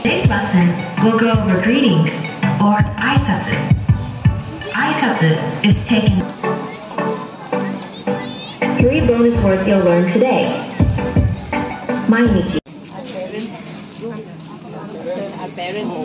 Today's lesson will go over greetings, or aisatsu. Aisatsu is taken. 3 bonus words you'll learn today. Mainichi. Our parents.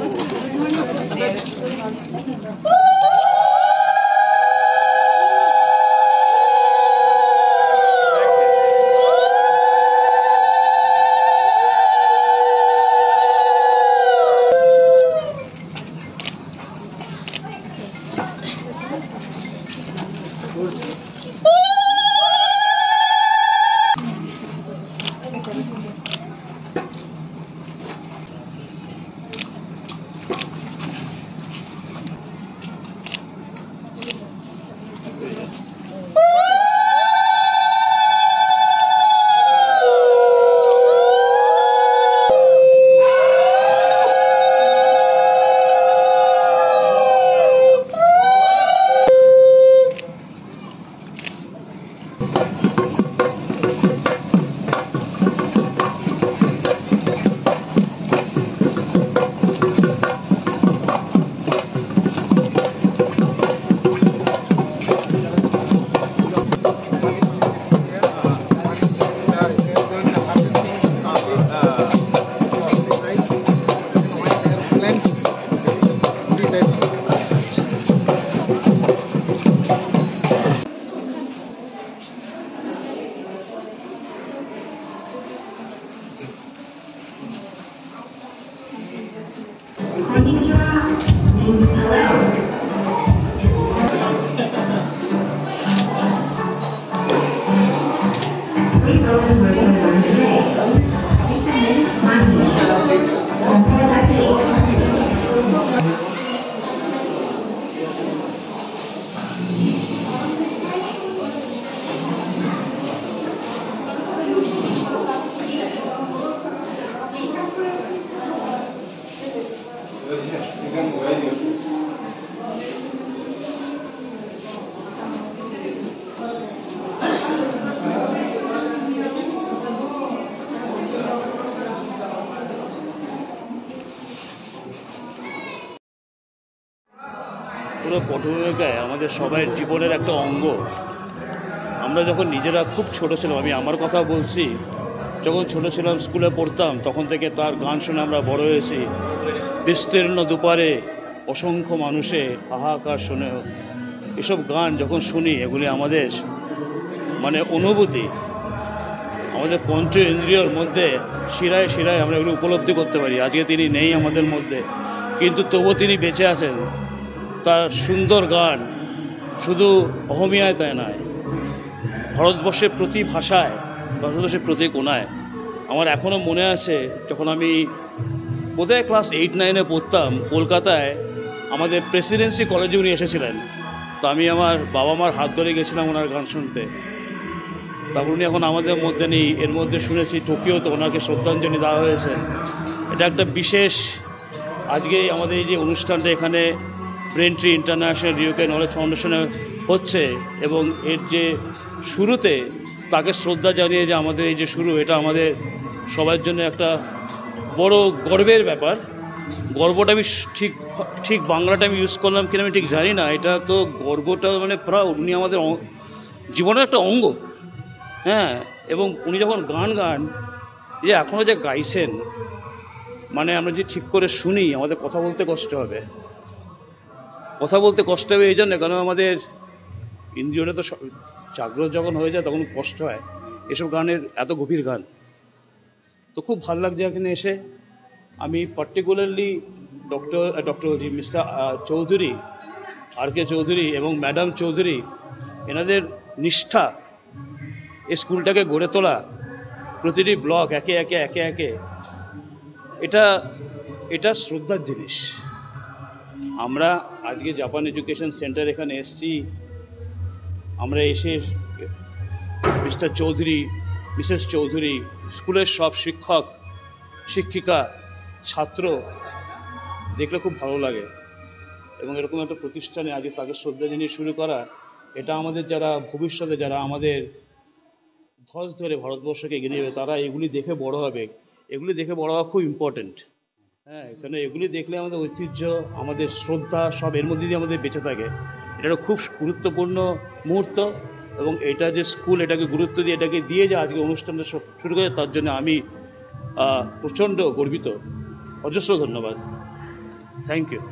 পুরো পটভূমিকায় আমাদের সবাই জীবনের একটা অঙ্গ। আমরা যখন নিজেরা খুব ছোট ছিলাম, আমি আমার কথা বলছি, যখন ছোট ছিলাম স্কুলে পড়তাম তখন থেকে তার গান শুনে আমরা বড় হয়েছি। বিস্তীর্ণ দুপারে অসংখ্য মানুষে হাহাকার শুনে, এসব গান যখন শুনি এগুলি আমাদের মানে অনুভূতি, আমাদের পঞ্চ ইন্দ্রিয়র মধ্যে শিরায় শিরায় আমরা এগুলো উপলব্ধি করতে পারি। আজকে তিনি নেই আমাদের মধ্যে, কিন্তু তবুও তিনি বেঁচে আছেন। তার সুন্দর গান শুধু অহমিয়ায় তাই নয়, ভারতবর্ষের প্রতি ভাষায়, ভারতবর্ষের প্রতি কোণায়। আমার এখনও মনে আছে যখন আমি বোধহয় ক্লাস 8-9-এ পড়তাম, কলকাতায় আমাদের প্রেসিডেন্সি কলেজে উনি এসেছিলেন। তো আমি আমার বাবা মার হাত ধরে গেছিলাম ওনার গান শুনতে। তারপর উনি এখন আমাদের মধ্যে নেই। এর মধ্যে শুনেছি টোকিওতে ওনাকে শ্রদ্ধাঞ্জলি দেওয়া হয়েছে। এটা একটা বিশেষ, আজকে আমাদের এই যে অনুষ্ঠানটা এখানে ব্রেনট্রি ইন্টারন্যাশনাল রিওকে নলেজ ফাউন্ডেশনে হচ্ছে, এবং এর যে শুরুতে তাকে শ্রদ্ধা জানিয়ে যে আমাদের এই যে শুরু, এটা আমাদের সবার জন্য একটা বড় গর্বের ব্যাপার। গর্বটা আমি ঠিক বাংলাটা আমি ইউজ করলাম কিনা আমি ঠিক জানি না। এটা তো গর্বটা মানে প্রাউড, উনি আমাদের জীবনের একটা অঙ্গ। হ্যাঁ, এবং উনি যখন গান যে এখনও যে গাইছেন, মানে আমরা যদি ঠিক করে শুনি আমাদের কথা বলতে কষ্ট হবে। এই জন্য কারণ আমাদের ইন্দ্রিয়টা তো জাগ্রত যখন হয়ে যায় তখন কষ্ট হয় এসব গানের, এত গভীর গান। তো খুব ভালো লাগছে এখানে এসে। আমি particularly mister Chowdhury, R K Chowdhury এবং ম্যাডাম চৌধুরী, এনাদের নিষ্ঠা, এই স্কুলটাকে গড়ে তোলা, প্রতিটি ব্লক একে একে এটা শ্রদ্ধার জিনিস। আমরা আজকে জাপান এডুকেশন সেন্টার এখানে এসেছি, আমরা এসে মিস্টার চৌধুরী, মিসেস চৌধুরী, স্কুলের সব শিক্ষক শিক্ষিকা, ছাত্র দেখলে খুব ভালো লাগে। এবং এরকম একটা প্রতিষ্ঠানে আজকে তাকে শ্রদ্ধা জানিয়ে শুরু করা, এটা আমাদের যারা ভবিষ্যতে যারা আমাদের ধ্বজ ধরে ভারতবর্ষকে এগিয়ে নেবে, তারা এগুলি দেখে বড় হবে। এগুলি দেখে বড় হওয়া খুব ইম্পর্টেন্ট। হ্যাঁ, এখানে এগুলি দেখলে আমাদের ঐতিহ্য, আমাদের শ্রদ্ধা সব এর মধ্যে দিয়ে আমাদের বেঁচে থাকে। এটা একটা খুব গুরুত্বপূর্ণ মুহূর্ত এবং এটা যে স্কুল এটাকে গুরুত্ব দিয়ে এটাকে দিয়ে যে আজকে অনুষ্ঠানটা শুরু করে তার জন্য আমি প্রচণ্ড গর্বিত। অজস্র ধন্যবাদ। Thank you.